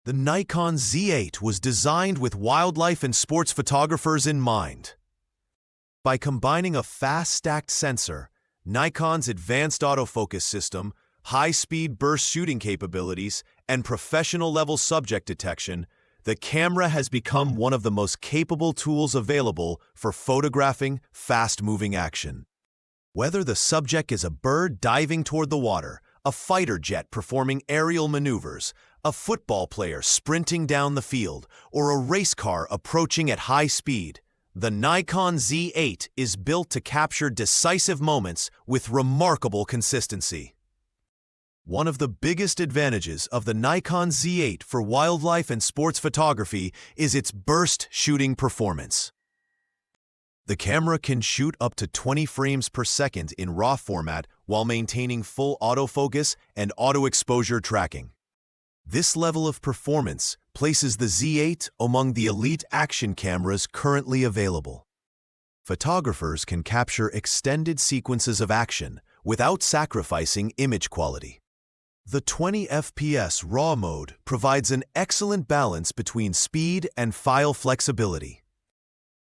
The Nikon Z8 was designed with wildlife and sports photographers in mind. By combining a fast-stacked sensor, Nikon's advanced autofocus system, high-speed burst shooting capabilities, and professional-level subject detection, the camera has become one of the most capable tools available for photographing fast-moving action. Whether the subject is a bird diving toward the water, a fighter jet performing aerial maneuvers, a football player sprinting down the field, or a race car approaching at high speed, the Nikon Z8 is built to capture decisive moments with remarkable consistency. One of the biggest advantages of the Nikon Z8 for wildlife and sports photography is its burst shooting performance. The camera can shoot up to 20 frames per second in RAW format while maintaining full autofocus and auto-exposure tracking. This level of performance places the Z8 among the elite action cameras currently available. Photographers can capture extended sequences of action without sacrificing image quality. The 20 FPS RAW mode provides an excellent balance between speed and file flexibility.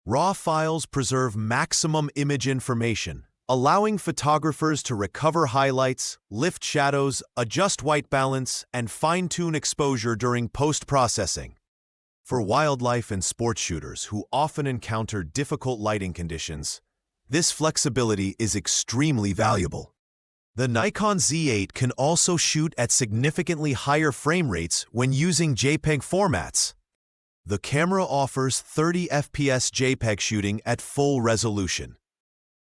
RAW files preserve maximum image information, allowing photographers to recover highlights, lift shadows, adjust white balance, and fine-tune exposure during post-processing. For wildlife and sports shooters who often encounter difficult lighting conditions, this flexibility is extremely valuable. The Nikon Z8 can also shoot at significantly higher frame rates when using JPEG formats. The camera offers 30 FPS JPEG shooting at full resolution.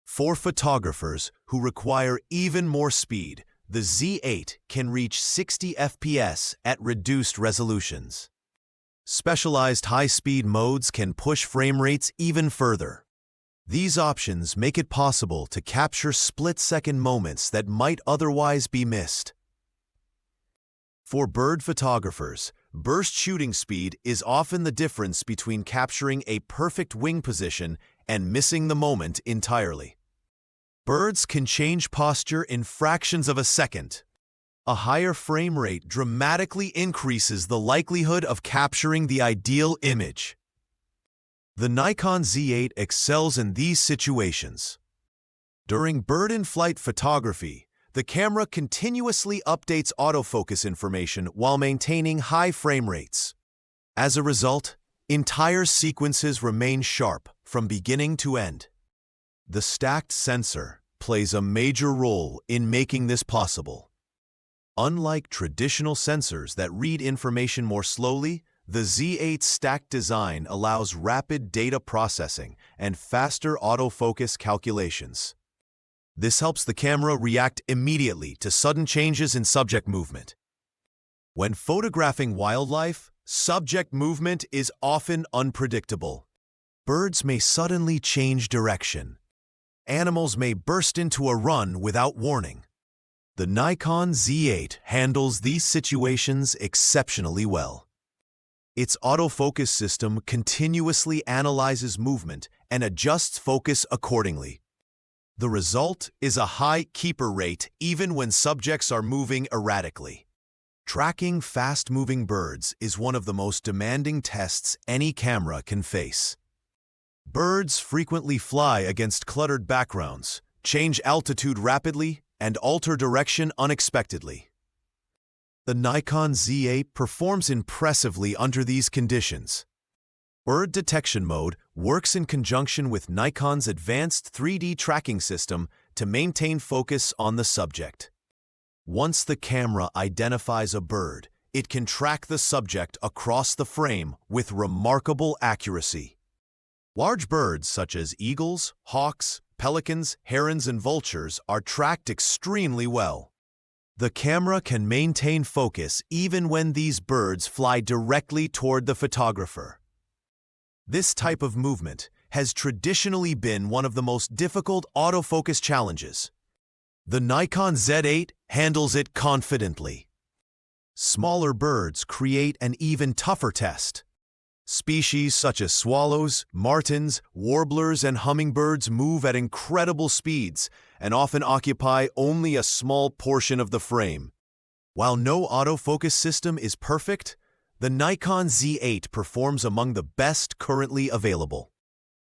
For photographers who require even more speed, the Z8 can reach 60 FPS at reduced resolutions. Specialized high-speed modes can push frame rates even further. These options make it possible to capture split-second moments that might otherwise be missed. For bird photographers, burst shooting speed is often the difference between capturing a perfect wing position and missing the moment entirely. Birds can change posture in fractions of a second. A higher frame rate dramatically increases the likelihood of capturing the ideal image. The Nikon Z8 excels in these situations. During bird-in-flight photography, the camera continuously updates autofocus information while maintaining high frame rates. As a result, entire sequences remain sharp from beginning to end. The stacked sensor plays a major role in making this possible. Unlike traditional sensors that read information more slowly, the Z8's stacked design allows rapid data processing and faster autofocus calculations. This helps the camera react immediately to sudden changes in subject movement. When photographing wildlife, subject movement is often unpredictable. Birds may suddenly change direction. Animals may burst into a run without warning. The Nikon Z8 handles these situations exceptionally well. Its autofocus system continuously analyzes movement and adjusts focus accordingly. The result is a high keeper rate even when subjects are moving erratically. Tracking fast-moving birds is one of the most demanding tests any camera can face. Birds frequently fly against cluttered backgrounds, change altitude rapidly, and alter direction unexpectedly. The Nikon Z8 performs impressively under these conditions. Bird detection mode works in conjunction with Nikon's advanced 3D tracking system to maintain focus on the subject. Once the camera identifies a bird, it can track the subject across the frame with remarkable accuracy. Large birds such as eagles, hawks, pelicans, herons, and vultures are tracked extremely well. The camera can maintain focus even when these birds fly directly toward the photographer. This type of movement has traditionally been one of the most difficult autofocus challenges. The Nikon Z8 handles it confidently. Smaller birds create an even tougher test. Species such as swallows, martins, warblers, and hummingbirds move at incredible speeds and often occupy only a small portion of the frame. While no autofocus system is perfect, The Nikon Z8 performs among the best currently available.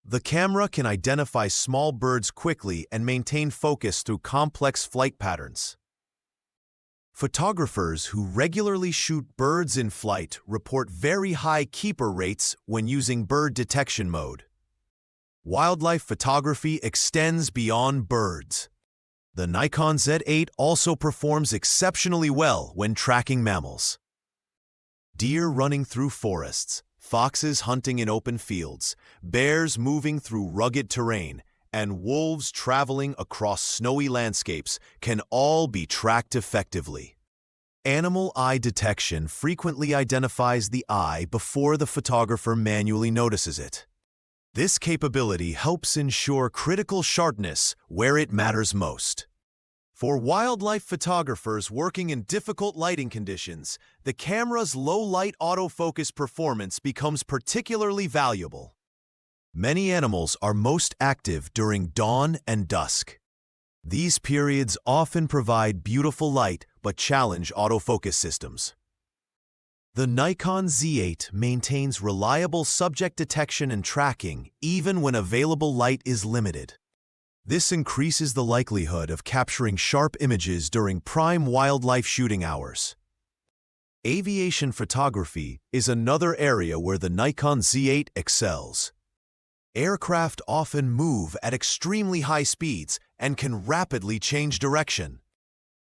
The camera can identify small birds quickly and maintain focus through complex flight patterns. Photographers who regularly shoot birds in flight report very high keeper rates when using bird detection mode. Wildlife photography extends beyond birds. The Nikon Z8 also performs exceptionally well when tracking mammals. Deer running through forests, foxes hunting in open fields, bears moving through rugged terrain, and wolves traveling across snowy landscapes can all be tracked effectively. Animal eye detection frequently identifies the eye before the photographer manually notices it. This capability helps ensure critical sharpness where it matters most. For wildlife photographers working in difficult lighting conditions, the camera's low-light autofocus performance becomes particularly valuable. Many animals are most active during dawn and dusk. These periods often provide beautiful light but challenge autofocus systems. The Nikon Z8 maintains reliable subject detection and tracking even when available light is limited. This increases the likelihood of capturing sharp images during prime wildlife shooting hours. Aviation photography is another area where the Nikon Z8 excels. Aircraft often move at extremely high speeds and can rapidly change direction.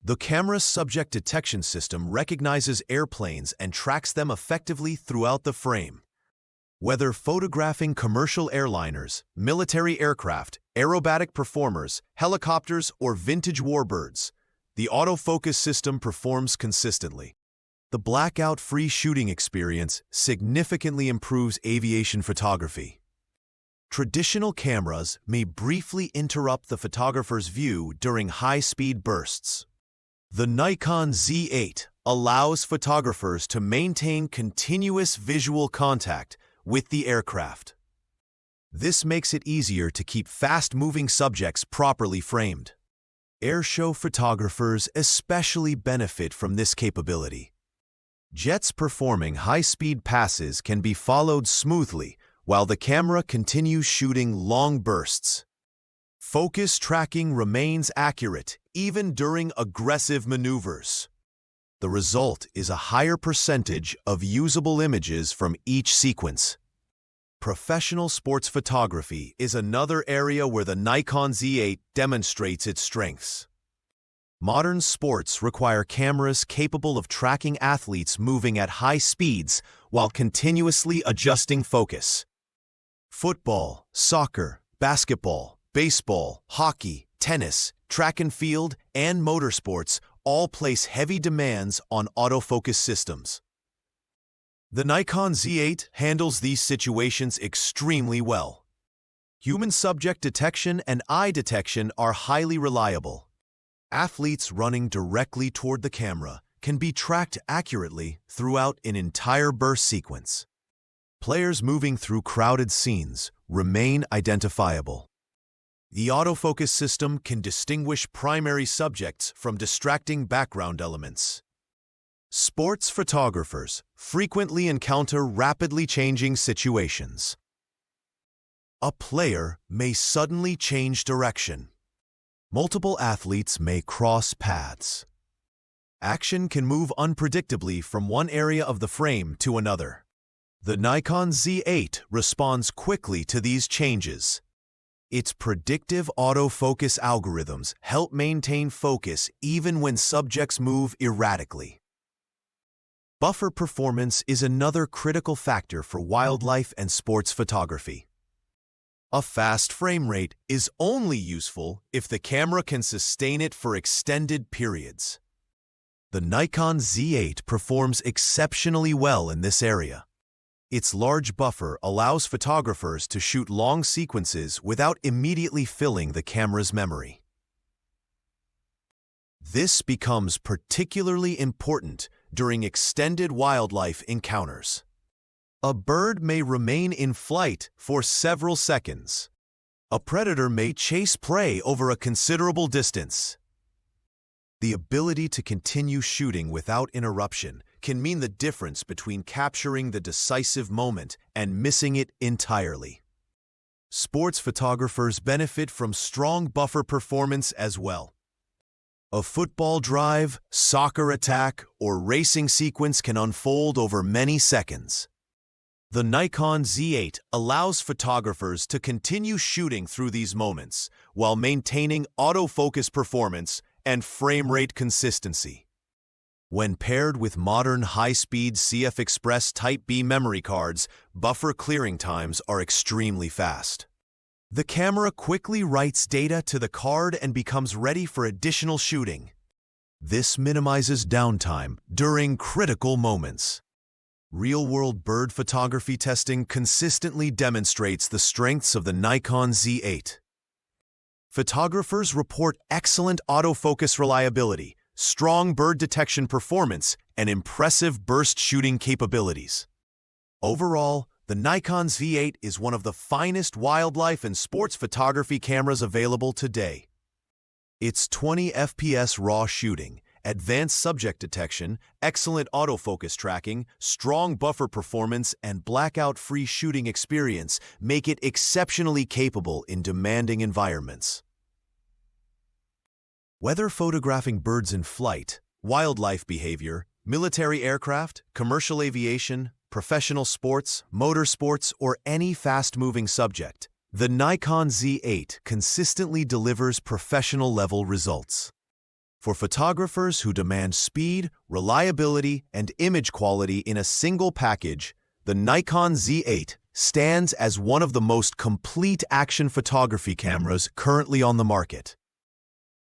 The camera's subject detection system recognizes airplanes and tracks them effectively throughout the frame. Whether photographing commercial airliners, military aircraft, aerobatic performers, helicopters, or vintage warbirds, the autofocus system performs consistently. The blackout-free shooting experience significantly improves aviation photography. Traditional cameras may briefly interrupt the photographer's view during high-speed bursts. The Nikon Z8 allows photographers to maintain continuous visual contact with the aircraft. This makes it easier to keep fast-moving subjects properly framed. Airshow photographers especially benefit from this capability. Jets performing high-speed passes can be followed smoothly while the camera continues shooting long bursts. Focus tracking remains accurate even during aggressive maneuvers. The result is a higher percentage of usable images from each sequence. Professional sports photography is another area where the Nikon Z8 demonstrates its strengths. Modern sports require cameras capable of tracking athletes moving at high speeds while continuously adjusting focus. Football, soccer, basketball, baseball, hockey, tennis, track and field, and motorsports all place heavy demands on autofocus systems. The Nikon Z8 handles these situations extremely well. Human subject detection and eye detection are highly reliable. Athletes running directly toward the camera can be tracked accurately throughout an entire burst sequence. Players moving through crowded scenes remain identifiable. The autofocus system can distinguish primary subjects from distracting background elements. Sports photographers frequently encounter rapidly changing situations. A player may suddenly change direction. Multiple athletes may cross paths. Action can move unpredictably from one area of the frame to another. The Nikon Z8 responds quickly to these changes. Its predictive autofocus algorithms help maintain focus even when subjects move erratically. Buffer performance is another critical factor for wildlife and sports photography. A fast frame rate is only useful if the camera can sustain it for extended periods. The Nikon Z8 performs exceptionally well in this area. Its large buffer allows photographers to shoot long sequences without immediately filling the camera's memory. This becomes particularly important during extended wildlife encounters. A bird may remain in flight for several seconds. A predator may chase prey over a considerable distance. The ability to continue shooting without interruption can mean the difference between capturing the decisive moment and missing it entirely. Sports photographers benefit from strong buffer performance as well. A football drive, soccer attack, or racing sequence can unfold over many seconds. The Nikon Z8 allows photographers to continue shooting through these moments while maintaining autofocus performance and frame rate consistency. When paired with modern high-speed CF Express Type B memory cards, buffer clearing times are extremely fast. The camera quickly writes data to the card and becomes ready for additional shooting. This minimizes downtime during critical moments. Real-world bird photography testing consistently demonstrates the strengths of the Nikon Z8. Photographers report excellent autofocus reliability, strong bird detection performance, and impressive burst shooting capabilities. Overall, the Nikon Z8 is one of the finest wildlife and sports photography cameras available today. Its 20 FPS RAW shooting, advanced subject detection, excellent autofocus tracking, strong buffer performance, and blackout-free shooting experience make it exceptionally capable in demanding environments. Whether photographing birds in flight, wildlife behavior, military aircraft, commercial aviation, professional sports, motorsports, or any fast-moving subject, the Nikon Z8 consistently delivers professional-level results. For photographers who demand speed, reliability, and image quality in a single package, the Nikon Z8 stands as one of the most complete action photography cameras currently on the market.